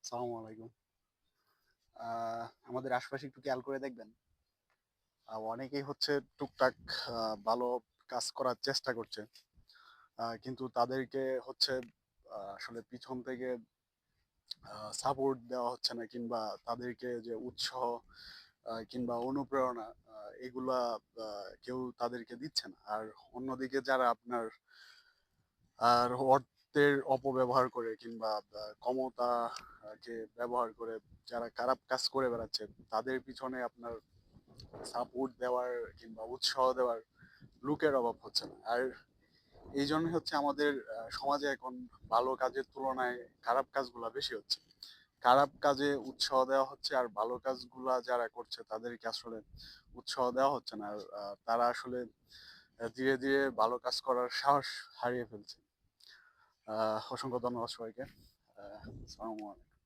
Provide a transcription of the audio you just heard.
আসসালামু আলাইকুম। আমাদের আশপাশে একটু খেয়াল করে দেখবেন। অনেকেই হচ্ছে টুকটাক ভালো কাজ করার চেষ্টা করছে। কিন্তু তাদেরকে হচ্ছে আসলে পিছন থেকে সাপোর্ট দেওয়া হচ্ছে না, কিংবা তাদেরকে যে উৎসাহ কিংবা অনুপ্রেরণা এগুলা কেউ তাদেরকে দিচ্ছে না। আর অন্যদিকে যারা আপনার অর্থের অপব্যবহার করে কিংবা ক্ষমতাকে ব্যবহার করে যারা খারাপ কাজ করে বেড়াচ্ছে, তাদের পিছনে আপনার সাপোর্ট দেওয়ার কিংবা উৎসাহ দেওয়ার লোকের অভাব হচ্ছে না। আর এই জন্য হচ্ছে আমাদের সমাজে এখন ভালো কাজের তুলনায় খারাপ কাজগুলা বেশি হচ্ছে। খারাপ কাজে উৎসাহ দেওয়া হচ্ছে, আর ভালো কাজগুলা যারা করছে তাদেরকে আসলে উৎসাহ দেওয়া হচ্ছে না। আর তারা আসলে ধীরে ধীরে ভালো কাজ করার সাহস হারিয়ে ফেলছে। অসংখ্য ধন্যবাদ সবাইকে। আসসালামু আলাইকুম।